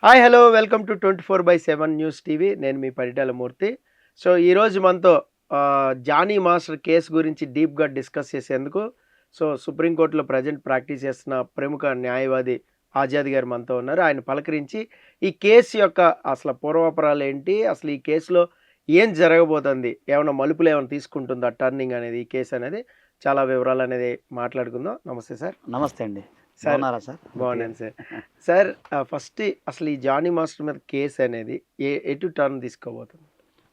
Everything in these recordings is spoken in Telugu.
Hi hello welcome to 24/7 news TV. నేను మీ పరిటాల మూర్తి. సో ఈరోజు మనతో జానీ మాస్టర్ కేసు గురించి డీప్గా డిస్కస్ చేసేందుకు సుప్రీంకోర్టులో ప్రజెంట్ ప్రాక్టీస్ చేస్తున్న ప్రముఖ న్యాయవాది ఆజాద్ గారు మనతో ఉన్నారు. ఆయన పలకరించి ఈ కేసు యొక్క అసలు పూర్వాపరాలు ఏంటి, అసలు ఈ కేసులో ఏం జరగబోతుంది, ఏమైనా మలుపులు ఏమైనా తీసుకుంటుందా టర్నింగ్ అనేది, ఈ కేసు అనేది చాలా వివరాలు అనేది మాట్లాడుకుందాం. నమస్తే సార్. నమస్తే అండి. సార్ బాగున్నారా సార్? బాగున్నాను సార్. సార్ ఫస్ట్ అసలు ఈ జానీ మాస్టర్ మీద కేసు అనేది ఎటు టర్న్ తీసుకోబోతుంది?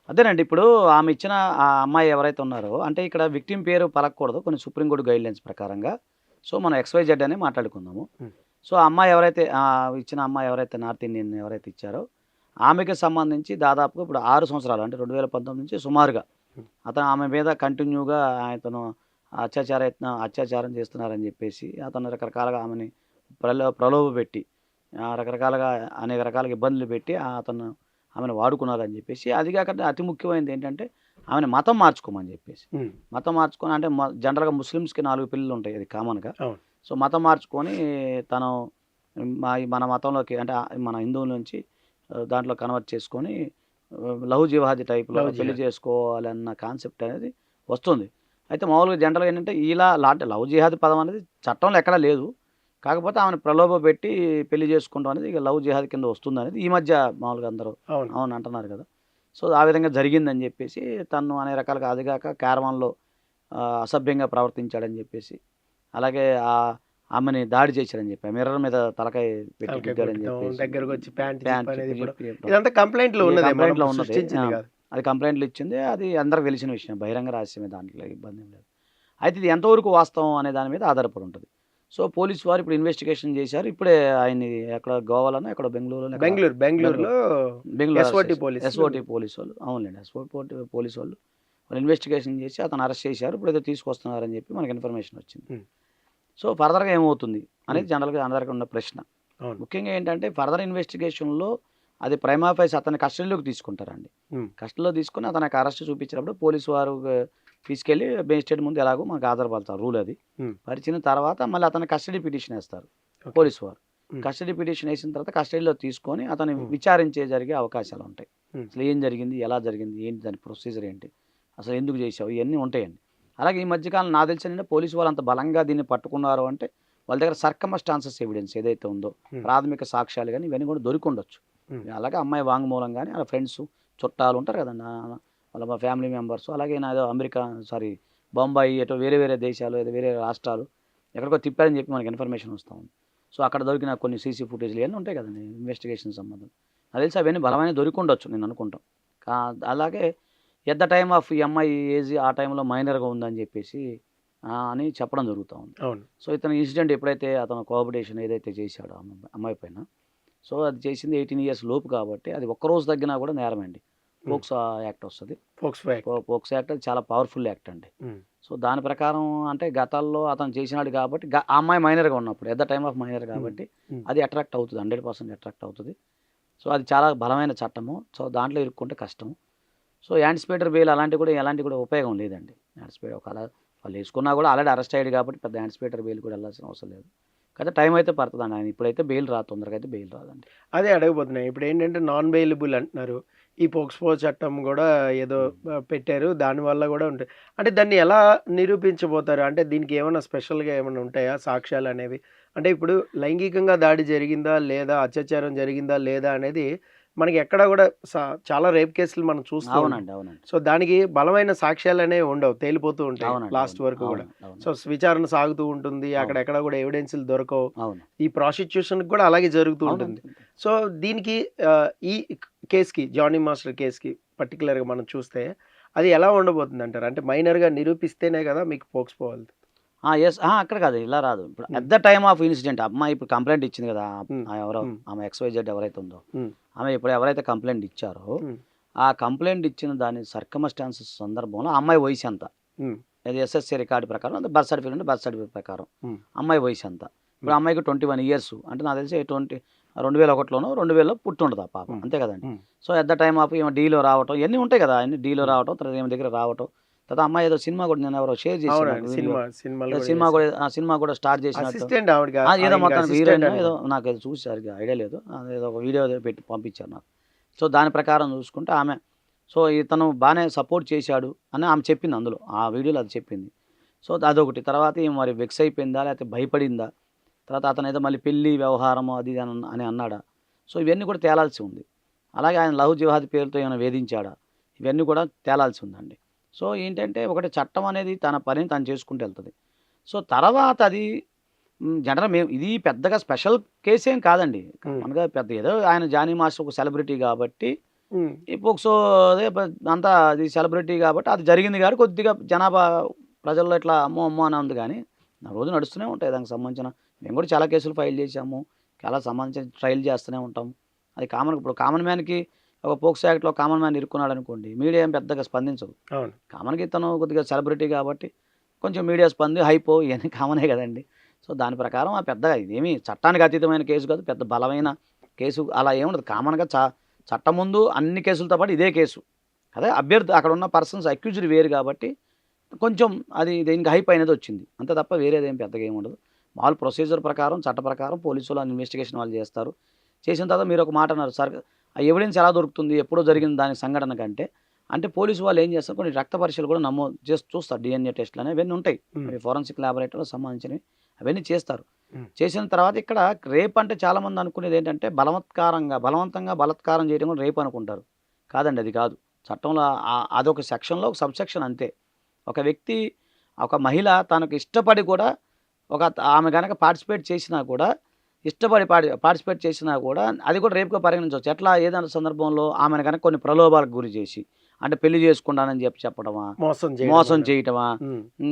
అదేనండి. ఇప్పుడు ఆమె ఇచ్చిన ఆ అమ్మాయి ఎవరైతే ఉన్నారో, అంటే ఇక్కడ విక్టిమ్ పేరు పలకూడదు కొన్ని సుప్రీంకోర్టు గైడ్లైన్స్ ప్రకారంగా. సో మనం XYZ అని మాట్లాడుకుందాము. సో ఆ అమ్మాయి ఎవరైతే ఇచ్చిన అమ్మాయి ఎవరైతే నార్త్ ఇండియన్ ఎవరైతే ఇచ్చారో ఆమెకి సంబంధించి దాదాపుగా ఇప్పుడు 6 సంవత్సరాలు అంటే 2019 నుంచి సుమారుగా అతను ఆమె మీద కంటిన్యూగా అతను అత్యాచారం చేస్తున్నారని చెప్పేసి అతను రకరకాలుగా ఆమెని ప్రలోభపెట్టి రకరకాలుగా అనేక రకాలుగా ఇబ్బందులు పెట్టి అతను ఆమెను వాడుకున్నారని చెప్పేసి, అది కాకుండా అతి ముఖ్యమైనది ఏంటంటే ఆమెను మతం మార్చుకోమని చెప్పేసి. మతం మార్చుకొని అంటే జనరల్గా ముస్లిమ్స్కి 4 పిల్లలు ఉంటాయి, అది కామన్గా. సో మతం మార్చుకొని తను మన మతంలోకి అంటే మన హిందువుల నుంచి దాంట్లో కన్వర్ట్ చేసుకొని లవ్ జిహాదీ టైప్లో పెళ్లి చేసుకోవాలన్న కాన్సెప్ట్ అనేది వస్తుంది. అయితే మామూలుగా జనరల్గా ఏంటంటే ఇలా లాంటి లవ్ జిహాదీ పదం అనేది చట్టంలో ఎక్కడా లేదు. కాకపోతే ఆమెను ప్రలోభ పెట్టి పెళ్లి చేసుకుంటాం అనేది ఇక లవ్ జిహాద్ కింద వస్తుంది అనేది ఈ మధ్య మామూలుగా అందరూ అవును అంటున్నారు కదా. సో ఆ విధంగా జరిగిందని చెప్పేసి తను అనేక రకాలుగా అదిగాక క్యారవాన్లో అసభ్యంగా ప్రవర్తించాడని చెప్పేసి, అలాగే ఆమెని దాడి చేశాడని చెప్పి మిర్రర్ మీద తలకాయ పెట్టి గుద్దాడని చెప్పేసి కంప్లైంట్లో ఉన్నది. అది కంప్లైంట్లు ఇచ్చింది, అది అందరికి తెలిసిన విషయం, బహిరంగ రహస్యమే, దాంట్లో ఇబ్బంది ఏం లేదు. అయితే ఇది ఎంతవరకు వాస్తవం అనే దాని మీద ఆధారపడి ఉంటుంది. సో పోలీసు వారు ఇప్పుడు ఇన్వెస్టిగేషన్ చేశారు. ఇప్పుడే ఆయన్ని ఎక్కడ గోవాలోనో ఎక్కడ బెంగళూరులో SOT పోలీసు వాళ్ళు, అవునులేండి SOT పోలీసు వాళ్ళు ఇన్వెస్టిగేషన్ చేసి అతను అరెస్ట్ చేశారు. ఇప్పుడు ఏదో తీసుకొస్తున్నారని చెప్పి మనకి ఇన్ఫర్మేషన్ వచ్చింది. సో ఫర్దర్గా ఏమవుతుంది అనేది జనరల్గా అందరికీ ఉన్న ప్రశ్న. ముఖ్యంగా ఏంటంటే ఫర్దర్ ఇన్వెస్టిగేషన్లో అది ప్రైమా ఫైస్ అతని కస్టడీలోకి తీసుకుంటారండి. కస్టడీలో తీసుకుని అతనికి అరెస్ట్ చూపించినప్పుడు పోలీసు వారు తీసుకెళ్ళి మేజిస్ట్రేట్ ముందు ఎలాగో మనకు ఆధారపడతారు, రూల్ అది. పరిచిన తర్వాత మళ్ళీ అతని కస్టడీ పిటిషన్ వేస్తారు పోలీసు వారు. కస్టడీ పిటిషన్ వేసిన తర్వాత కస్టడీలో తీసుకొని అతన్ని విచారించే జరిగే అవకాశాలు ఉంటాయి. అసలు ఏం జరిగింది, ఎలా జరిగింది, ఏంటి దాని ప్రొసీజర్ ఏంటి, అసలు ఎందుకు చేసావు, ఇవన్నీ ఉంటాయండి. అలాగే ఈ మధ్యకాలం నాకు తెలిసిన పోలీసు వాళ్ళు అంత బలంగా దీన్ని పట్టుకున్నారు అంటే వాళ్ళ దగ్గర సర్కమస్టాన్సెస్ ఎవిడెన్స్ ఏదైతే ఉందో, ప్రాథమిక సాక్ష్యాలు కానీ ఇవన్నీ కూడా దొరికి ఉండొచ్చు. అలాగే అమ్మాయి వాంగ్మూలం కానీ వాళ్ళ ఫ్రెండ్స్ చుట్టాలు ఉంటారు కదండి, వాళ్ళ ఫ్యామిలీ మెంబర్స్, అలాగే నాదో బొంబాయి ఎటో వేరే వేరే దేశాలు ఏదో వేరే రాష్ట్రాలు ఎక్కడికో తిప్పారని చెప్పి మనకి ఇన్ఫర్మేషన్ వస్తూ ఉంది. సో అక్కడ దొరికిన కొన్ని CC ఫుటేజ్లు ఇవన్నీ ఉంటాయి కదండి ఇన్వెస్టిగేషన్ సంబంధం. అది తెలిసి అవన్నీ బలమైన దొరికి ఉండొచ్చు నేను అనుకుంటాం. అలాగే ఎట్ ద టైమ్ ఆఫ్ ఈ అమ్మాయి ఏజ్ ఆ టైంలో మైనర్గా ఉందని చెప్పేసి అని చెప్పడం జరుగుతూ ఉంది. సో ఇతను ఇన్సిడెంట్ ఎప్పుడైతే అతను కోఆపరేషన్ ఏదైతే చేశాడో అమ్మాయి పైన, సో అది చేసింది 18 years లోపు కాబట్టి అది ఒక్కరోజు తగ్గినా కూడా నేరమండి. పోక్సో యాక్ట్ వస్తుంది. పోక్సో యాక్ట్ అది చాలా పవర్ఫుల్ యాక్ట్ అండి. సో దాని ప్రకారం అంటే గతాల్లో అతను చేసినాడు కాబట్టి ఆ అమ్మాయి మైనర్గా ఉన్నప్పుడు at the time of minor కాబట్టి అది అట్రాక్ట్ అవుతుంది, 100% అట్రాక్ట్ అవుతుంది. సో అది చాలా బలమైన చట్టము. సో దాంట్లో ఇరుక్కుంటే కష్టము. సో యాంటిసిపేటరీ బెయిల్ ఎలాంటి కూడా ఉపయోగం లేదండి. యాంటిసిపేటర్ ఒకవేళ వాళ్ళు వేసుకున్నా కూడా ఆల్రెడీ అరెస్ట్ అయ్యాడు కాబట్టి పెద్ద యాంటిసిపేటరీ బెయిల్ కూడా వెళ్ళాల్సిన అవసరం లేదు. కదా టైం అయితే పడుతుందండి. ఆయన ఇప్పుడైతే బెయిల్ రాదు, తొందరగా అయితే బెయిల్ రాదండి. అదే అడగబోతున్నాయి. ఇప్పుడు ఏంటంటే నాన్ బెయిలబుల్ అంటున్నారు. ఈ పోక్స్పో చట్టం కూడా ఏదో పెట్టారు, దానివల్ల కూడా ఉంటాయి. అంటే దాన్ని ఎలా నిరూపించబోతారు? అంటే దీనికి ఏమైనా స్పెషల్గా ఏమైనా ఉంటాయా సాక్ష్యాలు అనేవి? అంటే ఇప్పుడు లైంగికంగా దాడి జరిగిందా లేదా, అత్యాచారం జరిగిందా లేదా అనేది మనకి ఎక్కడ కూడా చాలా రేప్ కేసులు మనం చూస్తాం. అవునండి. సో దానికి బలమైన సాక్ష్యాలు అనేవి ఉండవు, తేలిపోతూ ఉంటాయి లాస్ట్ వరకు కూడా. సో విచారణ సాగుతూ ఉంటుంది, అక్కడెక్కడ కూడా ఎవిడెన్స్లు దొరకవు. ఈ ప్రాసిక్యూషన్ కూడా అలాగే జరుగుతూ ఉంటుంది. సో దీనికి ఈ కేసుకి, జానీ మాస్టర్ కేసుకి పర్టికులర్గా మనం చూస్తే అది ఎలా ఉండబోతుంది అంటారు? అంటే మైనర్గా నిరూపిస్తేనే కదా మీకు పోక్స్పోవాలి. ఎస్ అక్కడ కాదు, ఇలా రాదు. ఇప్పుడు at the time of incident అమ్మాయి ఇప్పుడు కంప్లైంట్ ఇచ్చింది కదా, ఎవరో ఆమె XYZ ఎవరైతే ఉందో ఆమె ఇప్పుడు ఎవరైతే కంప్లైంట్ ఇచ్చారో ఆ కంప్లైంట్ ఇచ్చిన దాని సర్కమస్టాన్సెస్ సందర్భంలో అమ్మాయి వయసు ఎంత, అది SSC రికార్డు ప్రకారం, బర్త్ సర్టిఫికేట్ ప్రకారం అమ్మాయి వయసు ఎంత. ఇప్పుడు అమ్మాయికి 21 years అంటే నాకు తెలిసి 2001లోనో 2000లో పుట్టుండదు ఆ పాప, అంతే కదండి. So at the time of డీలో రావటం ఇవన్నీ ఉంటాయి కదా, అన్ని డీలో రావటం, తర్వాత ఏమి దగ్గర రావటం, తర్వాత అమ్మాయి ఏదో సినిమా కూడా నేను ఎవరో షేర్ చేశాను అవునండి. నాకు వీడియో. సినిమాలు ఏదో కూడా సినిమా కూడా స్టార్ట్ చేసినట్టు అసిస్టెంట్ ఆవిడకి ఏదో మొత్తం అసిస్టెంట్ హీరోయిన్ అనుకుంటా. ఏదో నాకు అది చూసి సరిగ్గా ఐడియా లేదు. ఏదో ఒక వీడియో పెట్టి పంపించారు నాకు. సో దాని ప్రకారం చూసుకుంటే ఆమె సో ఇతను బాగానే సపోర్ట్ చేశాడు అని ఆమె చెప్పింది అందులో. ఆ వీడియోలో అది చెప్పింది. సో అదొకటి. తర్వాత ఈమె మరి వెక్స్ అయిపోయిందా? లేకపోతే భయపడిందా? తర్వాత అతను ఏదో మళ్ళీ పెళ్లి వ్యవహారము అది ఇది అని అన్నాడా? సో ఇవన్నీ కూడా తేలాల్సి ఉంది. అలాగే ఆయన లవ్ జిహాద్ పేరుతో ఏమైనా వేధించాడా? ఇవన్నీ కూడా తేలాల్సి ఉందండి. సో ఏంటంటే ఒకటి చట్టం అనేది తన పనిని తను చేసుకుంటూ వెళ్తది. సో తర్వాత అది జనరల్ మేము ఇది పెద్దగా స్పెషల్ కేసేం కాదండి. కామన్‌గా పెద్ద ఏదో ఆయన జానీ మాస్టర్ ఒక సెలబ్రిటీ కాబట్టి హ్మ్. ఈ పోక్సో అదే అంతా అది సెలబ్రిటీ కాబట్టి అది జరిగింది కాబట్టి కొద్దిగా జనాభా ప్రజల్లో ఇట్లా అమ్మో అమ్మో అని ఉంది కానీ రోజు నడుస్తూనే ఉంటాయి దానికి సంబంధించిన. మేము కూడా చాలా కేసులు ఫైల్ చేశాము. చాలా సంబంధించిన ట్రయల్ చేస్తూనే ఉంటాం. అది కామన్. ఇప్పుడు కామన్ మ్యాన్కి ఒక పోక్సో యాక్ట్లో కామన్ మ్యాన్ ఇరుక్కున్నాడు అనుకోండి, మీడియా ఏం పెద్దగా స్పందించదు. అవును. కామన్‌గా ఇతను కొద్దిగా సెలబ్రిటీ కాబట్టి కొంచెం మీడియా హైపో ఇవన్నీ కామనే కదండి. సో దాని ప్రకారం ఆ పెద్దగా ఇదేమి చట్టానికి అతీతమైన కేసు కాదు. పెద్ద బలమైన కేసు అలా ఏముండదు. కామన్‌గా చట్టం ముందు అన్ని కేసులతో పాటు ఇదే కేసు. అదే అభ్యర్థి అక్కడ ఉన్న పర్సన్స్ అక్యూజ్డ్ వేరు కాబట్టి కొంచెం అది దీనికి హైప్ అనేది వచ్చింది. అంతే తప్ప వేరేదేం పెద్దగా ఏమి ఉండదు. మామూలు ప్రొసీజర్ ప్రకారం చట్ట ప్రకారం పోలీసులు ఇన్వెస్టిగేషన్ వాళ్ళు చేస్తారు. చేసిన తర్వాత మీరు ఒక మాట అన్నారు సార్, ఆ ఎవిడెన్స్ ఎలా దొరుకుతుంది? ఎప్పుడో జరిగింది దాని సంఘటన కంటే అంటే పోలీసు వాళ్ళు ఏం చేస్తారు, కొన్ని రక్త పరీక్షలు కూడా నమోదు చేసి చూస్తారు. డిఎన్ఏ టెస్ట్లు అనేవి ఇవన్నీ ఉంటాయి. అవి ఫోరెన్సిక్ ల్యాబొరేటరీలో సంబంధించినవి అవన్నీ చేస్తారు. చేసిన తర్వాత ఇక్కడ రేప్ అంటే చాలామంది అనుకునేది ఏంటంటే బలవంతంగా బలాత్కారం చేయడం కూడా రేప్ అనుకుంటారు. కాదండి, అది కాదు. చట్టంలో అదొక సెక్షన్లో ఒక సబ్ సెక్షన్ అంతే. ఒక వ్యక్తి ఒక మహిళ తనకు ఇష్టపడి కూడా ఆమె కనుక పార్టిసిపేట్ చేసినా కూడా పార్టిసిపేట్ చేసినా కూడా అది కూడా రేపుగా పరిగణించవచ్చు. ఎట్లా ఏదైనా సందర్భంలో ఆమెను కనుక కొన్ని ప్రలోభాలకు గురి చేసి అంటే పెళ్లి చేసుకుంటానని చెప్పడమా, మోసం చేయటమా,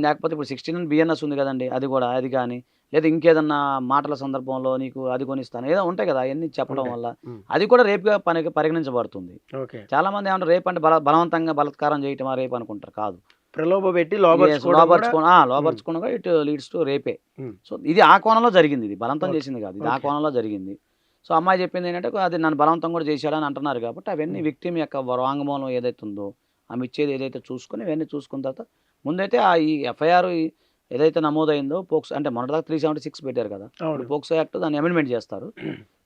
లేకపోతే ఇప్పుడు 16 బిఎన్ఎస్ ఉంది కదండి, అది కానీ లేదా ఇంకేదన్నా మాటల సందర్భంలో నీకు అది కొనిస్తాను ఏదో ఉంటాయి కదా, అవన్నీ చెప్పడం వల్ల అది కూడా రేపుగా పరిగణించబడుతుంది. చాలా మంది ఏమంటారు రేపు అంటే బలవంతంగా బలాత్కారం చేయటమా రేపు అనుకుంటారు. కాదు, ప్రలోభ పెట్టి లోపరుచుకోవడం ఇట్ లీడ్స్ టు రేపే. సో ఇది ఆ కోణంలో జరిగింది. ఇది బలవంతం చేసింది కాదు, ఇది ఆ కోణంలో జరిగింది. సో అమ్మాయి చెప్పింది ఏంటంటే అది నన్ను బలవంతం కూడా చేశాడని అంటున్నారు కాబట్టి అవన్నీ విక్టిమ్ యొక్క వాంగ్మూలం ఏదైతే ఉందో ఆమె ఇచ్చేది ఏదైతే చూసుకుని ఇవన్నీ చూసుకున్న తర్వాత ముందైతే ఈ ఎఫ్ఐఆర్ ఏదైతే నమోదైందో పోక్సో అంటే మొన్నటిదాకా 376 పెట్టారు కదా, పోక్సో యాక్ట్ దాన్ని అమెండ్మెంట్ చేస్తారు.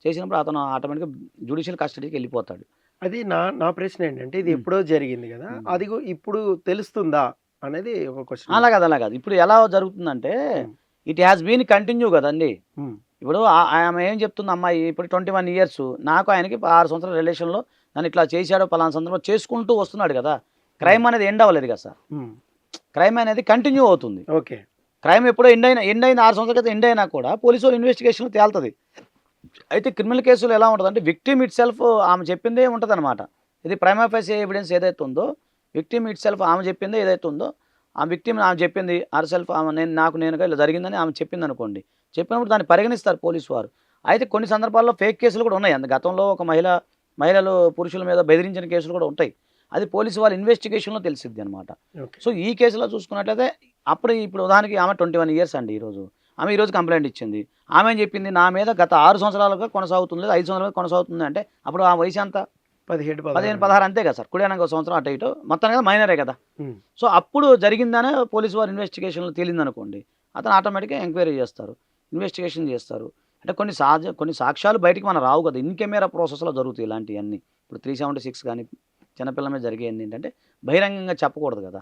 చేసినప్పుడు అతను ఆటోమేటిక్గా జ్యుడిషియల్ కస్టడీకి వెళ్ళిపోతాడు. అది నా ప్రశ్న ఏంటంటే ఇది ఎప్పుడో జరిగింది కదా, అది ఇప్పుడు తెలుస్తుందా అనేది ఒక క్వశ్చన్. అలా కాదు. ఇప్పుడు ఎలా జరుగుతుందంటే ఇట్ హ్యాస్ బీన్ కంటిన్యూ కదండి. ఇప్పుడు ఆమె ఏం చెప్తుంది అమ్మాయి, ఇప్పుడు 21 ఇయర్స్ నాకు ఆయనకి 6 సంవత్సరాల రిలేషన్లో నన్ను ఇట్లా చేశాడో పలానా సందర్భంలో చేసుకుంటూ వస్తున్నాడు కదా. క్రైమ్ అనేది ఎండ్ అవ్వలేదు కదా సార్. క్రైమ్ అనేది కంటిన్యూ అవుతుంది. ఓకే, క్రైమ్ ఎప్పుడో ఎండ్ అయిన 6 సంవత్సరాల క్రితం ఎండ్ అయినా కూడా పోలీసు వాళ్ళు ఇన్వెస్టిగేషన్ తేలుతుంది. అయితే క్రిమినల్ కేసులు ఎలా ఉంటుందంటే విక్టిమ్ ఇట్ సెల్ఫ్ ఆమె చెప్పిందే ఉంటుంది అనమాట. ఇది ప్రైమా ఫేసి ఎవిడెన్స్ ఏదైతే ఉందో విక్టిమ్ ఇట్ సెల్ఫ్ ఆమె చెప్పిందే ఏదైతే ఉందో ఆ విక్టిమ్ ఆమె చెప్పింది ఆర్ సెల్ఫ్ ఆమె నేనుగా ఇలా జరిగిందని ఆమె చెప్పింది అనుకోండి. చెప్పినప్పుడు దాన్ని పరిగణిస్తారు పోలీసు వారు. అయితే కొన్ని సందర్భాల్లో ఫేక్ కేసులు కూడా ఉన్నాయి. గతంలో ఒక మహిళలు పురుషుల మీద బెదిరించిన కేసులు కూడా ఉంటాయి. అది పోలీసు వాళ్ళ ఇన్వెస్టిగేషన్లో తెలిసిద్ది అనమాట. సో ఈ కేసులో చూసుకున్నట్లయితే ఇప్పుడు ఉదాహరణకి ఆమె 21 ఇయర్స్ అండి. ఆమె ఈరోజు కంప్లైంట్ ఇచ్చింది. ఆమె ఏం చెప్పింది, నా మీద గత 6 సంవత్సరాలుగా కొనసాగుతుంది, లేదా 5 సంవత్సరాలుగా కొనసాగుతుంది అంటే అప్పుడు ఆ వయసు ఎంత 17, 16 అంతే కదా సార్. కుడియానికి ఒక సంవత్సరం అటు ఇటు మొత్తం కదా మైనరే కదా. సో అప్పుడు జరిగిందనే పోలీసు వారు ఇన్వెస్టిగేషన్లో తేలిందనుకోండి, అతను ఆటోమేటిక్గా ఎంక్వైరీ చేస్తారు, ఇన్వెస్టిగేషన్ చేస్తారు. అంటే కొన్ని సాక్ష్యాలు బయటికి మన రావు కదా, ఇన్ కెమెరా ప్రాసెస్లో జరుగుతాయి ఇలాంటివన్నీ. ఇప్పుడు 376 కానీ చిన్నపిల్లల మీద జరిగేది ఏంటంటే బహిరంగంగా చెప్పకూడదు కదా.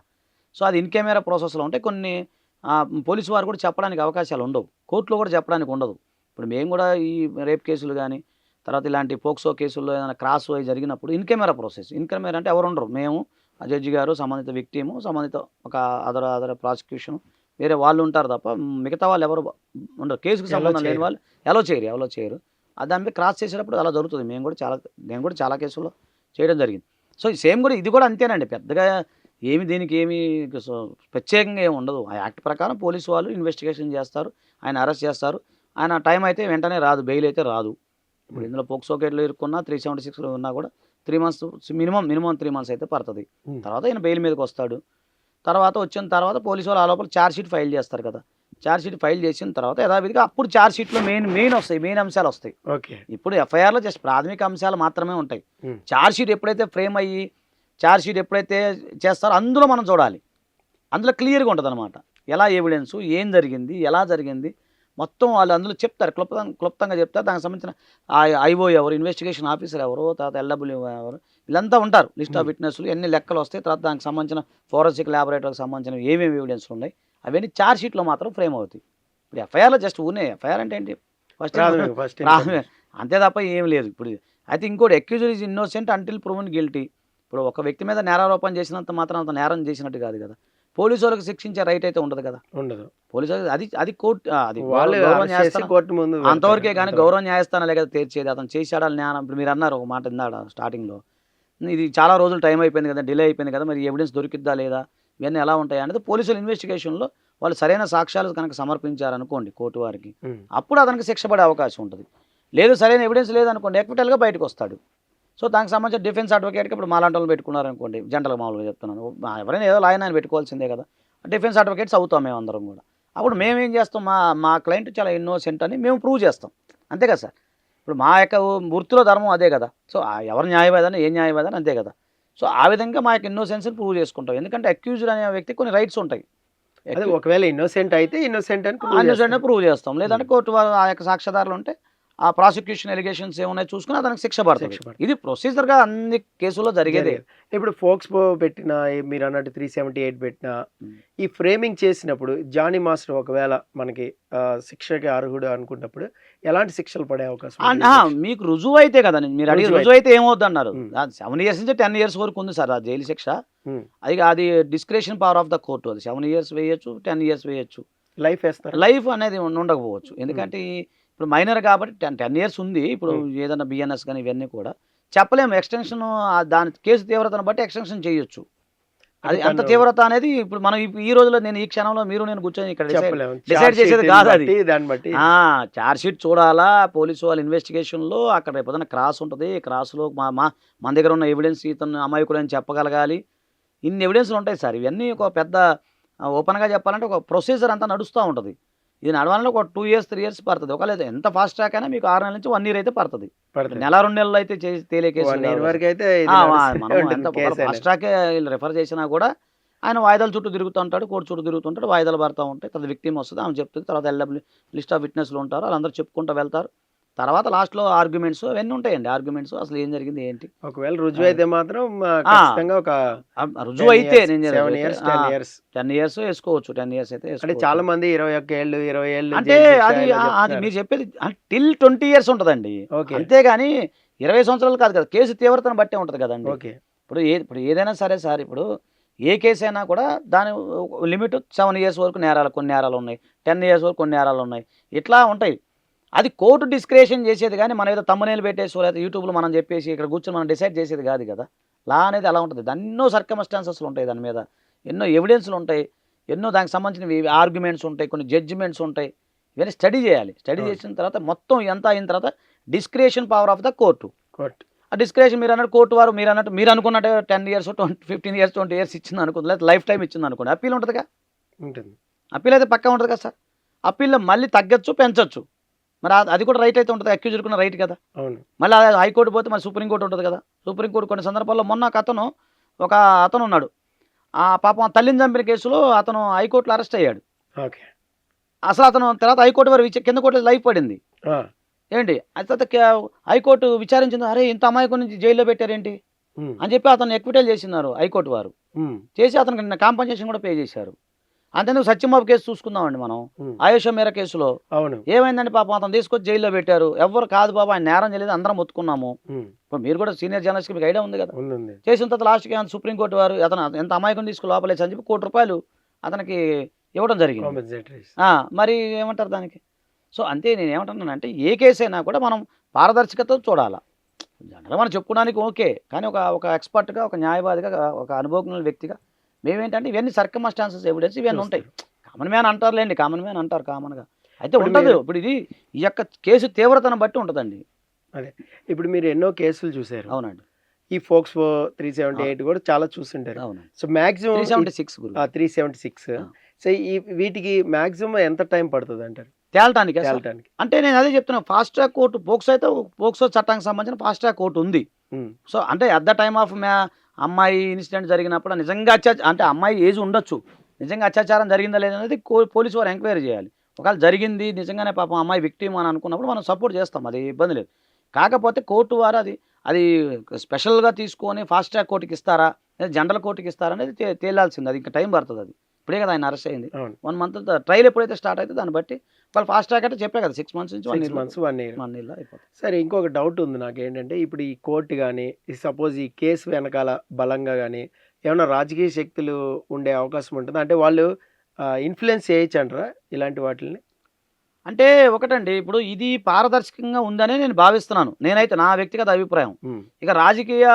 సో అది ఇన్ కెమెరా ప్రాసెస్లో ఉంటే కొన్ని పోలీసు వారు కూడా చెప్పడానికి అవకాశాలు ఉండవు, కోర్టులో కూడా చెప్పడానికి ఉండదు. ఇప్పుడు మేము కూడా ఈ రేప్ కేసులు కానీ తర్వాత ఇలాంటి పోక్సో కేసుల్లో ఏదైనా క్రాస్ అయి జరిగినప్పుడు in camera process. In camera అంటే ఎవరు ఉండరు, మేము జడ్జి గారు సంబంధిత విక్టిము సంబంధిత ఒక అదర్ ప్రాసిక్యూషన్ వేరే వాళ్ళు ఉంటారు తప్ప మిగతా వాళ్ళు ఎవరు ఉండరు. కేసుకు సంబంధం లేని వాళ్ళు ఎలా చేయరు. దాని మీద క్రాస్ చేసేటప్పుడు అలా జరుగుతుంది. నేను కూడా చాలా కేసుల్లో చేయడం జరిగింది. సో సేమ్ కూడా ఇది కూడా అంతేనండి. పెద్దగా దీనికి ఏమి ప్రత్యేకంగా ఏమి ఉండదు. ఆ యాక్ట్ ప్రకారం పోలీసు వాళ్ళు ఇన్వెస్టిగేషన్ చేస్తారు, ఆయన అరెస్ట్ చేస్తారు. ఆయన టైం అయితే వెంటనే రాదు, బెయిల్ అయితే రాదు. ఇప్పుడు ఇందులో పోక్సో కేసులో ఇరుక్కున్నా 376లో ఉన్నా కూడా 3 months మినిమం 3 months అయితే పడుతుంది. తర్వాత ఆయన బెయిల్ మీదకి వస్తాడు. వచ్చిన తర్వాత పోలీసు వాళ్ళు ఆ లోపల ఛార్జ్ షీట్ ఫైల్ చేస్తారు కదా. ఛార్జ్ షీట్ ఫైల్ చేసిన తర్వాత యథావిధిగా అప్పుడు ఛార్జ్ షీట్లో మెయిన్ అంశాలు వస్తాయి. ఇప్పుడు ఎఫ్ఐఆర్లో జస్ట్ ప్రాథమిక అంశాలు మాత్రమే ఉంటాయి. ఛార్జ్ షీట్ ఎప్పుడైతే ఫ్రేమ్ అయ్యి ఛార్జ్ షీట్ ఎప్పుడైతే చేస్తారో అందులో మనం చూడాలి. అందులో క్లియర్గా ఉంటుంది అనమాట. ఎలా ఎవిడెన్సు, ఏం జరిగింది, ఎలా జరిగింది, మొత్తం వాళ్ళు అందులో చెప్తారు, క్లుప్తంగా చెప్తారు. దానికి సంబంధించిన ఐఓ ఎవరు, ఇన్వెస్టిగేషన్ ఆఫీసర్ ఎవరు, తర్వాత ఎల్డబ్ల్యూ ఎవరు, వీళ్ళంతా ఉంటారు. లిస్ట్ ఆఫ్ విట్నెస్లు ఎన్ని లెక్కలు వస్తాయి, తర్వాత దానికి సంబంధించిన ఫోరెన్సిక్ ల్యాబొరేటరీకి సంబంధించిన ఏమేమి ఎవిడెన్స్లు ఉన్నాయి, అవన్నీ ఛార్జ్ షీట్లో మాత్రం ఫ్రేమ్ అవుతాయి. ఇప్పుడు ఎఫ్ఐఆర్లో జస్ట్ ఊనే ఎఫ్ఐఆర్ అంటే ఏంటి, ఫస్ట్ అంతే తప్ప ఏం లేదు. ఇప్పుడు అయితే ఇంకోటి, accused is innocent until proven guilty. ఇప్పుడు ఒక వ్యక్తి మీద నేరారోపణ చేసినంత మాత్రం అంత నేరం చేసినట్టు కాదు కదా. పోలీసు వాళ్ళకి శిక్షించే రైట్ అయితే ఉండదు కదా. ఉండదు. పోలీసు అది కోర్టు, అది వాళ్ళు గౌరవ అరెస్ట్ చేసి న్యాయస్థానం కోర్టు ముందు అంతవరకే పెడతారు. కానీ గౌరవ న్యాయస్థానాలే కదా తీర్చేది. అతను చేశాడా జ్ఞానం. ఇప్పుడు మీరు అన్నారు ఒక మాట ఇందాడ స్టార్టింగ్లో, ఇది చాలా రోజులు టైం అయిపోయింది కదా, డిలే అయిపోయింది కదా, మరి ఎవిడెన్స్ దొరికిద్దా లేదా, ఇవన్నీ ఎలా ఉంటాయి అనేది పోలీసుల ఇన్వెస్టిగేషన్లో వాళ్ళు సరైన సాక్ష్యాలు కనుక సమర్పించారనుకోండి కోర్టు వారికి, అప్పుడు అతనికి శిక్ష పడే అవకాశం ఉంటుంది. లేదు సరైన ఎవిడెన్స్ లేదనుకోండి, ఎక్విటల్గా బయటకు వస్తాడు. సో దానికి సంబంధించిన డిఫెన్స్ అడ్వకేట్కి ఇప్పుడు మాలాంటి వాళ్ళు పెట్టుకున్నారనుకోండి, జనరల్గా మామూలుగా చెప్తున్నాను, ఎవరైనా ఏదో లాయర్ అని పెట్టుకోవాల్సిందే కదా, డిఫెన్స్ అడ్వకేట్స్ అవుతాం మేము అందరం కూడా. అప్పుడు మేమేం చేస్తాం, మా క్లయింట్ చాలా ఇన్నోసెంట్ అని మేము ప్రూవ్ చేస్తాం, అంతే కదా సార్. ఇప్పుడు మా యొక్క వృత్తిలో ధర్మం అదే కదా. సో ఎవరు న్యాయవాదని, ఏ న్యాయవాదని అంతే కదా. సో ఆ విధంగా మా యొక్క ఇన్నోసెన్స్ని ప్రూవ్ చేసుకుంటాం. ఎందుకంటే అక్యూజ్డ్ అనే వ్యక్తి కొన్ని రైట్స్ ఉంటాయి. అదే ఒకవేళ ఇన్నోసెంట్ అయితే ఇన్నోసెంట్ అని prove ఇన్నోసెంట్ చేస్తారు. ప్రూవ్ చేస్తాం. లేదంటే కోర్టు వారు ఆ యొక్క సాక్ష్యాధారాలు ఉంటే ఆ ప్రాసిక్యూషన్ ఎలిగేషన్స్ ఏమున్నాయి చూసుకుని అతనికి శిక్ష పడుతుంది. ఇది ప్రొసీజర్గా అన్ని కేసుల్లో జరిగేదే. ఇప్పుడు ఫోక్స్పో పెట్టిన మీరు అన్నట్టు 378 పెట్టిన ఈ ఫ్రేమింగ్ చేసినప్పుడు జానీ మాస్టర్ ఒకవేళ మనకి శిక్షకి అర్హుడు అనుకున్నప్పుడు ఎలాంటి శిక్షలు పడే అవకాశం ఉంది? మీకు రుజువు అయితే కదండి, మీరు అడిగి రుజువు రుజువు అయితే ఏమవుద్ది అన్నారు. 7 years నుంచి 10 years వరకు ఉంది సార్ ఆ జైలు శిక్ష. అది discretion power of the court. అది 7 years వేయచ్చు, 10 years వేయచ్చు. లైఫ్ వేస్తారు. లైఫ్ అనేది ఉండకపోవచ్చు. ఎందుకంటే ఇప్పుడు మైనర్ కాబట్టి 10 years ఉంది. ఇప్పుడు ఏదైనా బిఎన్ఎస్ కానీ ఇవన్నీ కూడా చెప్పలేము. ఎక్స్టెన్షన్ దాని కేసు తీవ్రతను బట్టి ఎక్స్టెన్షన్ చేయొచ్చు. అది అంత తీవ్రత అనేది ఇప్పుడు మనం ఈ రోజులో నేను ఈ క్షణంలో నేను కూర్చొని ఇక్కడ డిసైడ్ చేసేది కాదు. అది దాన్ని బట్టి ఛార్జ్ షీట్ చూడాలా, పోలీసు వాళ్ళ ఇన్వెస్టిగేషన్లో అక్కడ రేపు క్రాస్ ఉంటుంది. క్రాస్లో మన దగ్గర ఉన్న ఎవిడెన్స్ ఇతను అమాయకుడు అని చెప్పగలగాలి. ఇన్ని ఎవిడెన్స్లు ఉంటాయి సార్. ఇవన్నీ ఒక పెద్ద ఓపెన్గా చెప్పాలంటే ఒక ప్రొసీజర్ అంతా నడుస్తూ ఉంటుంది. ఇది నడవాలంటే ఒక 2 years 3 years పడుతుంది. ఒకవేళ ఎంత ఫాస్ట్ ట్రాక్ అయినా మీకు 6 నెలల నుంచి 1 year అయితే పడుతుంది. నెల 2 నెలలు అయితే తేలే కేసు వరకు అయితే ఫాస్ట్ ట్రాకే రిఫర్ చేసినా కూడా ఆయన వాయిదాల చుట్టూ తిరుగుతుంటాడు, కోర్టు చుట్టూ తిరుగుతుంటాడు, వాయిదాలు పడుతూ ఉంటాయి. తర్వాత విక్టిమ్ వస్తుంది, ఆమె చెప్తుంది, తర్వాత ఎల్డబ్ల్యూ లిస్ట్ ఆఫ్ విట్నెస్లు ఉంటారు, వాళ్ళందరూ చెప్పుకుంటూ వెళ్తారు. తర్వాత లాస్ట్లో ఆర్గ్యుమెంట్స్ అవన్నీ ఉంటాయండి. ఆర్గ్యుమెంట్స్ అసలు ఏం జరిగింది ఏంటి, ఒకవేళ రుజువు అయితే మాత్రం ఖచ్చితంగా ఒక రుజువు అయితే 7 years 10 years 10 years వేసుకోవచ్చు. 10 years అయితే అంటే చాలా మంది 21 ఏళ్ళు 20 ఏళ్ళు అంటే అది మీరు చెప్పేది టిల్ 20 years ఉంటుందండి. అంతేగాని 20 సంవత్సరాలు కాదు కదా. కేసు తీవ్రతను బట్టే ఉంటుంది కదండి. ఇప్పుడు ఏదైనా సరే సార్, ఇప్పుడు ఏ కేసు అయినా కూడా దాని లిమిట్ 7 years వరకు కొన్ని నేరాలు ఉన్నాయి, 10 years వరకు కొన్ని నేరాలు ఉన్నాయి, ఇట్లా ఉంటాయి. అది కోర్టు డిస్క్రిషన్ చేసేది కానీ మనం ఏదో తమ్మునేలు పెట్టేసి లేదా యూట్యూబ్లో మనం చెప్పేసి ఇక్కడ కూర్చొని మనం డిసైడ్ చేసేది కాదు కదా. లా అనేది అలా ఉంటుంది. ఎన్నో సర్కమ్స్టాన్సెస్లు ఉంటాయి, దాని మీద ఎన్నో ఎవిడెన్స్లు ఉంటాయి, ఎన్నో దానికి సంబంధించిన ఆర్గ్యుమెంట్స్ ఉంటాయి, కొన్ని జడ్జిమెంట్స్ ఉంటాయి. ఇవన్నీ స్టడీ చేయాలి. స్టడీ చేసిన తర్వాత మొత్తం ఎంత అయిన తర్వాత discretion power of the court. ఆ డిస్క్రిషన్ మీరు అన్నట్టు కోర్టు వారు మీరు అనుకున్నట్టు 10 years 15 years 20 years ఇచ్చింది అనుకుంది, లేదా లైఫ్ టైం ఇచ్చింది అనుకోండి, అప్పీల్ ఉంటుందిగా. అప్పీల్ అయితే పక్కా ఉంటుంది కదా సార్. అప్పీల్లో మళ్ళీ తగ్గచ్చు, పెంచచ్చు. మరి అది కూడా రైట్ అయితే ఉంటుంది, అక్యూజ్డ్కున్న రైట్ కదా. మళ్ళీ హైకోర్టు పోతే మరి సుప్రీంకోర్టు ఉంటుంది కదా. సుప్రీంకోర్టు కొన్ని సందర్భాల్లో మొన్న ఒక అతను ఉన్నాడు, ఆ పాపం తల్లిని చంపిన కేసులో అతను హైకోర్టులో అరెస్ట్ అయ్యాడు. అసలు అతను తర్వాత హైకోర్టు వారు కింద కోర్టులో లైఫ్ పడింది ఏంటి. అయితే హైకోర్టు విచారించింది, అరే ఇంత అమాయకు నుంచి జైల్లో పెట్టారేంటి అని చెప్పి అతను ఎక్విటల్ చేసినారు హైకోర్టు వారు. చేసి అతనికి కాంపన్సేషన్ కూడా పే చేశారు. అంతేందుకు సత్యంబాబు కేసు చూసుకుందామండి మనం. ఆయుష మేర కేసులో ఏమైందండి, పాపం అతను తీసుకొచ్చి జైల్లో పెట్టారు. ఎవరు కాదు బాబా ఆయన నేరం చేయలేదు, అందరం మొత్తుకున్నాము. ఇప్పుడు మీరు కూడా సీనియర్ జర్నలిస్ట్ మీకు ఐడియా ఉంది కదా. చేసిన తర్వాత లాస్ట్కి సుప్రీంకోర్టు వారు అతను ఎంత అమాయకం తీసుకుని లోపలేసి అని చెప్పి ₹1 కోటి అతనికి ఇవ్వడం జరిగింది. మరి ఏమంటారు దానికి. సో అంతే నేను ఏమంటున్నానంటే ఏ కేసు అయినా కూడా మనం పారదర్శకత చూడాలా. జనరల్గా మనం చెప్పుకోవడానికి ఓకే, కానీ ఒక ఎక్స్పర్ట్గా, ఒక న్యాయవాదిగా, ఒక అనుభవజ్ఞ వ్యక్తిగా మేమేంటంటే ఇవన్నీ సర్కమ్స్టాన్సెస్ ఎవిడెన్స్ ఇవన్నీ ఉంటాయి. కామన్ మ్యాన్ అంటారులేండి, కామన్ మ్యాన్ అంటారు కామన్గా అయితే ఉంటుంది. ఇప్పుడు ఇది ఈ యొక్క కేసు తీవ్రతను బట్టి ఉంటుందండి. అదే ఇప్పుడు మీరు ఎన్నో కేసులు చూసారు. అవునండి. ఈ ఫోక్స్పో 378 కూడా చాలా చూస్తుంటారు. అవునండి. So maximum 376. సో వీటికి మాక్సిమం ఎంత టైం పడుతుంది అంటారు తేలటానికి? అంటే నేను అదే చెప్తున్నాను, ఫాస్ట్ ట్రాక్ కోర్టు పోక్సో చట్టానికి సంబంధించిన ఫాస్ట్ ట్రాక్ కోర్టు ఉంది. సో అంటే అట్ ద టైమ్ ఆఫ్ అమ్మాయి ఇన్సిడెంట్ జరిగినప్పుడు నిజంగా అంటే అమ్మాయి ఏజ్ ఉండొచ్చు, నిజంగా అత్యాచారం జరిగిందా లేదనేది పోలీసు వారు ఎంక్వైరీ చేయాలి. ఒకవేళ జరిగింది నిజంగానే పాపం అమ్మాయి విక్టిమ్ అని అనుకున్నప్పుడు మనం సపోర్ట్ చేస్తాం, అది ఇబ్బంది లేదు. కాకపోతే కోర్టు వారు అది అది స్పెషల్గా తీసుకొని ఫాస్ట్ ట్రాక్ కోర్టుకి ఇస్తారా లేదా జనరల్ కోర్టుకి ఇస్తారా అనేది తేలాల్సింది. అది ఇంకా టైం పడుతుంది. అది ఇప్పుడే కదా ఆయన అరెస్ట్ అయింది. అవును. 1 మంత్ ట్రయల్ ఎప్పుడైతే స్టార్ట్ అయితే దాన్ని బట్టి వాళ్ళు ఫాస్ట్ ట్రాక్ అంటే చెప్పే కదా 6 మంత్స్ నుంచి 6 months 1 year. 1 ఇయర్లో అయిపోతుంది. సరే, ఇంకొక డౌట్ ఉంది నాకేంటంటే, ఇప్పుడు ఈ కోర్టు గానీ, సపోజ్ ఈ కేసు వెనకాల బలంగా గానీ, ఏమన్నా రాజకీయ శక్తులు ఉండే అవకాశం ఉంటుందా? అంటే వాళ్ళు ఇన్‌ఫ్లుయెన్స్ చేయొచ్చంటారా ఇలాంటి వాటిల్ని? అంటే ఒకటండి, ఇప్పుడు ఇది పారదర్శకంగా ఉందనే నేను భావిస్తున్నాను. నేనైతే నా వ్యక్తిగత అభిప్రాయం. హ్మ్. ఇక రాజకీయ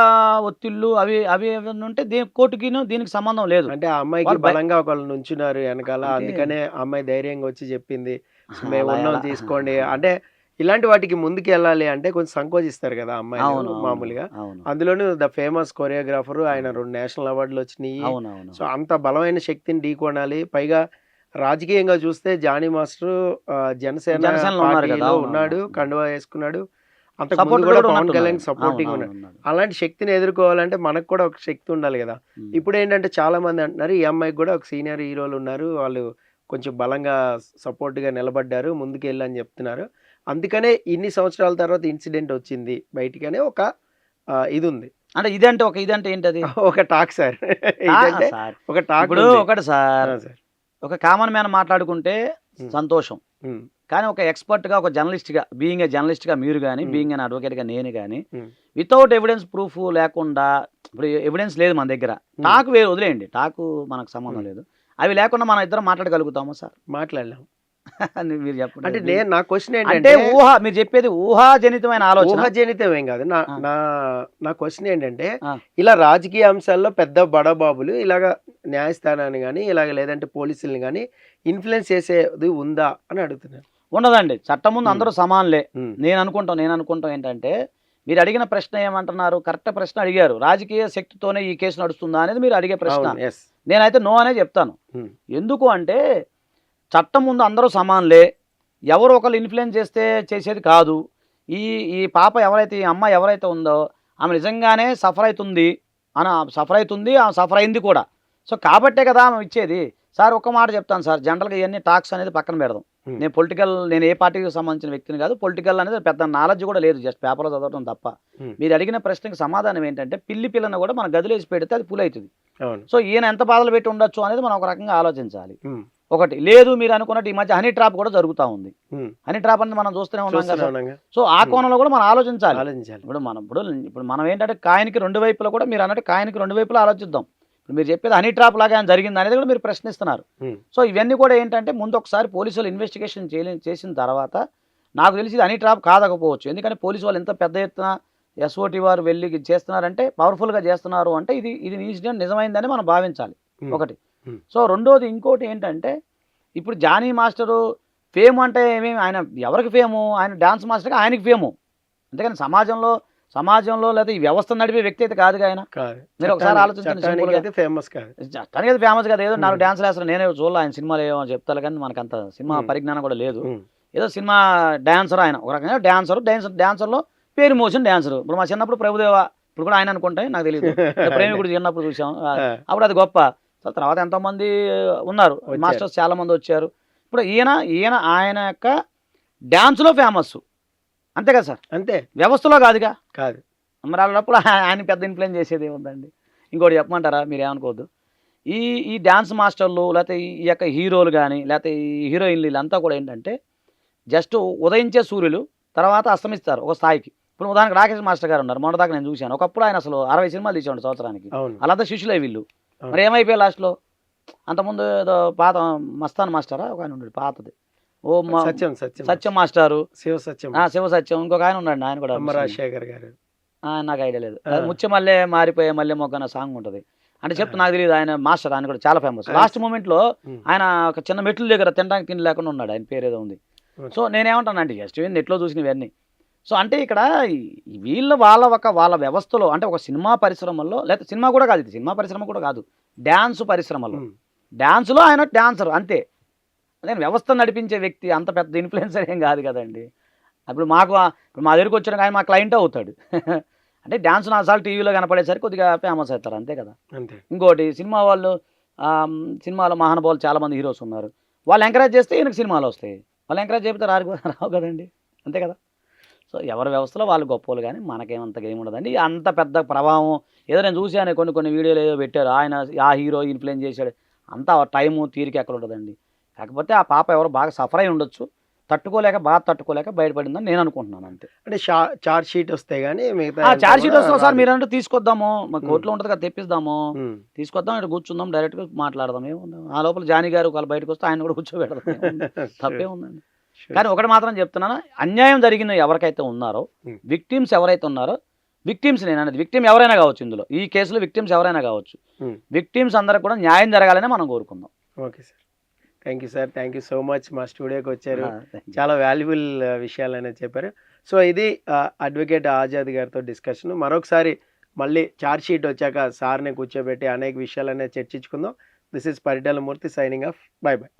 ఒత్తిళ్ళు అవి అవి ఏమన్నా ఉంటే కోర్టుకిను దీనికి సంబంధం లేదు. అంటే ఆ అమ్మాయికి వాళ్ళు బలంగా ఒకళ్ళు నుంచున్నారు వెనకాల. అంటే అందుకనే ఆ అమ్మాయి ధైర్యంగా వచ్చి చెప్పింది. అలా మేమున్నాం ఎలా తీసుకోండి. అంటే ఇలాంటి వాటికి ముందుకెళ్ళాలి అంటే కొంచెం సంకోచిస్తారు కదా అమ్మాయిలు అవును అవును మామూలుగా. అవును అందులోనూ ద ఫేమస్ కొరియోగ్రాఫర్, ఆయన అవును 2 నేషనల్ అవార్డులు వచ్చినాయి. అవునవును సో అంత బలమైన శక్తిని ఢీకొనాలి. పైగా రాజకీయంగా చూస్తే జానీ మాస్టర్ జనసేన జనసేనలో ఉన్నారు కదా. పార్టీలో అవునవును ఉన్నాడు, కండువా వేసుకున్నాడు. అంతకు ముందు సపోర్ట్ కూడా కూడా పవన్ ఉన్నట్టున్నారు. కళ్యాణ్ సపోర్టింగ్ ఉన్నాడు. అవునవును. అలాంటి శక్తిని ఎదుర్కోవాలంటే మనకు కూడా ఒక శక్తి ఉండాలి కదా. ఇప్పుడు ఏంటంటే చాలా మంది అంటున్నారు, ఈ అమ్మాయికి కూడా ఒక సీనియర్ హీరోలు ఉన్నారు, వాళ్ళు కొంచెం బలంగా సపోర్ట్గా నిలబడ్డారు, ముందుకెళ్ళి అని చెప్తున్నారు. అందుకనే ఇన్ని సంవత్సరాల తర్వాత ఇన్సిడెంట్ వచ్చింది బయటికనే ఒక ఇది ఉంది. అంటే ఇదంటే ఏంటది ఒక టాక్ సార్. ఇదంటే సార్? ఒక టాక్ ఇప్పుడు ఉంది. ఒకటి సార్, సార్. ఒక కామన్ మ్యాన్ మాట్లాడుకుంటే ఉమ్, సంతోషం. ఉమ్, కానీ ఒక ఎక్స్పర్ట్గా, ఒక జర్నలిస్ట్గా, బీయింగ్ ఏ జర్నలిస్ట్గా మీరు కానీ, ఉమ్, బీయింగ్ అన్ అడ్వకేట్గా నేను కానీ, ఉమ్, వితౌట్ ఎవిడెన్స్ ప్రూఫ్ లేకుండా, ఇప్పుడు ఎవిడెన్స్ లేదు మన దగ్గర, ఉమ్, టాక్ వేరు వదిలేయండి, టాకు మనకు సంబంధం ఉమ్. లేదు. అవి లేకుండా మనం ఇద్దరం మాట్లాడగలుగుతామా సార్? మాట్లాడలేం. మీరు చెప్పండి. అంటే నా క్వశ్చన్ అంటే ఏంటంటే, మీరు చెప్పేది ఊహాజనితమైన ఆలోచన. ఊహాజనితం ఏం కాదు. నా ఆ, నా నా క్వశ్చన్ ఏంటంటే, ఆ. ఇలా రాజకీయ అంశాల్లో పెద్ద బడబాబులు ఇలాగ న్యాయస్థానాన్ని కానీ ఇలాగ లేదంటే పోలీసుల్ని కానీ ఇన్ఫ్లుయెన్స్ చేసేది ఉందా అని అడుగుతున్నాను. ఉండదండి. చట్టం ముందు ఉమ్, అందరూ సమానులే. ఉమ్, నేను అనుకుంటాం ఏంటంటే, మీరు అడిగిన ప్రశ్న ఏమంటున్నారు, కరెక్ట్ ప్రశ్న అడిగారు. రాజకీయ శక్తితోనే ఈ కేసు నడుస్తుందా అనేది మీరు అడిగే ప్రశ్న. అవును. ఎస్. నేనైతే నో అనే చెప్తాను. ఉమ్, ఎందుకు అంటే, చట్టం ముందు అందరూ సమానులే. ఎవరు ఒకరు ఇన్ఫ్లుయెన్స్ చేసేది కాదు. ఈ ఈ పాప ఎవరైతే, ఈ అమ్మాయి ఎవరైతే ఉందో, ఆమె నిజంగానే సఫర్ అవుతుంది, ఆమె సఫర్ అయింది కూడా. సో కాబట్టే కదా ఆమె ఇచ్చేది. సార్ ఒక్క మాట చెప్తాను సార్, జనరల్గా ఇవన్నీ టాక్స్ అనేది పక్కన పెడదాం. ఉమ్, నేను ఏ పార్టీకి సంబంధించిన వ్యక్తిని కాదు. పొలిటికల్ అనేది పెద్ద నాలెడ్జ్ కూడా లేదు, జస్ట్ పేపర్లో చదవడం తప్ప. ఉమ్, మీరు అడిగిన ప్రశ్నకి సమాధానం ఏంటంటే, పిల్లను కూడా మన గదిలో వేసి పెడితే అది పులి అవుతుంది. అవును. సో ఈయన ఎంత బాధలు పెట్టి ఉండొచ్చు అనేది మనం ఒక రకంగా ఆలోచించాలి. ఉమ్, ఒకటి లేదు, మీరు అనుకున్నట్టు ఈ మధ్య హనీ ట్రాప్ కూడా జరుగుతూ ఉంది. ఉమ్, హనీ ట్రాప్ అనేది మనం చూస్తూనే ఉన్నాం చూస్తూనే కదా. ఉన్నాగా. సో ఆ కోణంలో కూడా మనం ఆలోచించాలి. ఆలోచించాలి. ఇప్పుడు మనం ఏంటంటే, కాయిన్కి 2 వైపులా కూడా, మీరు అన్నట్టు కాయిన్కి 2 వైపులా ఆలోచిద్దాం. ఇప్పుడు మీరు చెప్పేది హనీ ట్రాప్ లాగా ఏమైనా జరిగింది అనేది కూడా మీరు ప్రశ్నిస్తున్నారు. ఉమ్, సో ఇవన్నీ కూడా ఏంటంటే, ముందు ఒకసారి పోలీసులు ఇన్వెస్టిగేషన్ చేసిన తర్వాత నాకు తెలిసి ఇది హనీ ట్రాప్ కాదకపోవచ్చు. ఎందుకంటే పోలీసు వాళ్ళు ఎంత పెద్ద ఎత్తున ఎస్ఓటి వారు వెళ్ళి చేస్తున్నారంటే, పవర్ఫుల్గా చేస్తున్నారు అంటే, ఇది ఇన్సిడెంట్ నిజమైందని మనం భావించాలి. ఉమ్, ఒకటి. ఉమ్, సో రెండోది ఇంకోటి ఏంటంటే, ఇప్పుడు జానీ మాస్టరు ఫేమ్ అంటే ఏమేమి, ఆయన ఎవరికి ఫేము, ఆయన డ్యాన్స్ మాస్టర్గా ఆయనకి ఫేము. అంతేకాని సమాజంలో లేదా ఈ వ్యవస్థ నడిపే వ్యక్తి అయితే కాదుగా ఆయన. కాదు. మీరు ఒకసారి ఆలోచించండి. చట్టానికి అయితే ఫేమస్ కాదు. చట్టానికి అయితే ఫేమస్ కదా, ఏదో 4 ఉమ్, డాన్సులు వేస్తారు. నేనే చూడాలి ఆయన సినిమాలు ఏమో చెప్తాను, కానీ మనకు అంత సినిమా ఉమ్, పరిజ్ఞానం కూడా లేదు. ఉమ్, ఏదో సినిమా డాన్సర్ ఆయన, ఒక రకంగా డాన్సర్లో పేరు మోసిన డాన్సర్. ఇప్పుడు మా చిన్నప్పుడు ప్రభుదేవ, ఇప్పుడు కూడా ఆయన అనుకుంటే నాకు తెలియదు, ప్రేమికుడు చిన్నప్పుడు చూసాం, ఆ, అప్పుడు అది గొప్ప. సో తర్వాత ఎంతోమంది ఉన్నారు, వచ్చారు. మాస్టర్స్ చాలా మంది వచ్చారు. ఇప్పుడు ఆయన యొక్క డ్యాన్స్లో ఫేమస్, అంతే కదా సార్, అంతే. వ్యవస్థలో కాదుగా. కాదు. మరి అలాప్పుడు ఆయన పెద్ద ఇన్ఫ్లుయెన్స్ చేసేది ఏముందండి. ఇంకోటి చెప్పమంటారా, మీరు ఏమనుకోవద్దు, ఈ డ్యాన్స్ మాస్టర్లు లేకపోతే ఈ యొక్క హీరోలు కానీ లేకపోతే ఈ హీరోయిన్లు వీళ్ళంతా కూడా ఏంటంటే, జస్ట్ ఉదయించే సూర్యులు తర్వాత అస్తమిస్తారు ఒక స్థాయికి. ఇప్పుడు ఉదాహరణకు రాకేష్ మాస్టర్ గారు ఉన్నారు, మొన్నదాకా నేను చూశాను. ఒకప్పుడు ఆయన అసలు 60 సినిమాలు తీసేవాడు సంవత్సరానికి. అవును. అలాంతా శిష్యులే వీళ్ళు. అవును. మరి ఏమైపోయాయి లాస్ట్లో? అంతకుముందు ఏదో పాత మస్తాన్ మాస్టరా ఒక ఆయన ఉన్నాడు, పాతది, సత్యం మాస్టారు, శివ సత్యం, ఇంకొక ఆయన ఉన్నాడు, ఆయన కూడా రాజశేఖర్ గారు. నాకు ఐడియా లేదు. ముత్యమల్లె మారిపోయే మల్లె మొగ్గ అన్న సాంగ్ ఉంటుంది. అంటే చెప్తే నాకు తెలియదు, ఆయన మాస్టర్, ఆయన కూడా చాలా ఫేమస్. లాస్ట్ మూమెంట్లో ఆయన ఒక చిన్న మెట్ల దగ్గర తినడానికి తిండి లేకుండా ఉన్నాడు, ఆయన పేరు ఏదో ఉంది. సో నేనేమంటానంటే, జస్ట్ నెట్లో చూసినవన్నీ. సో అంటే ఇక్కడ వీళ్ళు వాళ్ళ వ్యవస్థలో, అంటే ఒక సినిమా పరిశ్రమలో, లేకపోతే సినిమా కూడా కాదు, ఇది సినిమా పరిశ్రమ కూడా కాదు, డ్యాన్స్ పరిశ్రమలో, డ్యాన్స్లో ఆయన డాన్సర్ అంతే. నేను వ్యవస్థ నడిపించే వ్యక్తి అంత పెద్ద ఇన్ఫ్లుయెన్సర్ ఏం కాదు కదండి. ఇప్పుడు మా దగ్గరికి వచ్చిన ఆయన మా క్లయింట్ అవుతాడు. అంటే డాన్స్ 4 సార్లు టీవీలో కనపడేసరికి కొద్దిగా ఫేమస్ అవుతారు, అంతే కదా. అంతే. ఇంకోటి సినిమా వాళ్ళు సినిమాలో మహానుభావులు చాలామంది హీరోస్ ఉన్నారు. వాళ్ళు ఎంకరేజ్ చేస్తే ఈయనకు సినిమాలు వస్తాయి. వాళ్ళు ఎంకరేజ్ చేయకపోతే రావు కదండి. అంతే కదా. సో ఎవరి వ్యవస్థలో వాళ్ళు గొప్పోళ్ళు కానీ మనకేమంతగా ఏమి ఉండదండి. అంత పెద్ద ప్రభావం ఏదో నేను చూశాను కొన్ని వీడియోలు ఏదో పెట్టారు. ఆయన ఆ హీరో ఇన్ఫ్లుయెన్స్ చేశాడు. అంత టైము తీరిక ఎక్కడ ఉండదండి. కాకపోతే ఆ పాప ఎవరో బాగా సఫర్ అయి ఉండొచ్చు. తట్టుకోలేక బయటపడిందని నేను అనుకుంటున్నాను అంతే. అంటే చార్జ్ షీట్ వస్తే గానీ మిగతా చార్జ్ షీట్ వస్తుంది సార్. రాదు. మీరు అంటే తీసుకొద్దాము, మా కోర్టులో ఉంటుంది కదా, తెప్పిస్తాము, ఉమ్. తీసుకొద్దాం, ఇక్కడ కూర్చుందాం, డైరెక్ట్గా మాట్లాడదాం, ఏముంది. ఆ లోపల జానీ గారు వాళ్ళు బయటకు వస్తే ఆయన కూడా కూర్చోబెడదాం, తప్పే ఉందండి. Sure. కానీ ఒకటి మాత్రం చెప్తున్నాను, అన్యాయం జరిగిన ఎవరికైతే ఉన్నారో, Hmm. విక్టిమ్స్ ఎవరైతే ఉన్నారో, విక్టిమ్స్ నేను అనేది విక్టిమ్ ఎవరైనా కావచ్చు, ఇందులో ఈ కేసులో విక్టిమ్స్ ఎవరైనా కావచ్చు, Hmm. విక్టిమ్స్ అందరికి కూడా న్యాయం జరగాలని మనం కోరుకుందాం. Okay sir, thank you sir, thank you so much. మా స్టూడియోకి వచ్చారు, Thank you. చాలా వాల్యుబుల్ విషయాలు అనేది చెప్పారు. సో ఇది అడ్వకేట్ ఆజాద్ గారితో డిస్కషన్. మరొకసారి మళ్ళీ చార్జ్ షీట్ వచ్చాక సార్ని కూర్చోబెట్టి అనేక విషయాలు అనేది చర్చించుకుందాం. This is Paritala Murthy signing off. By by.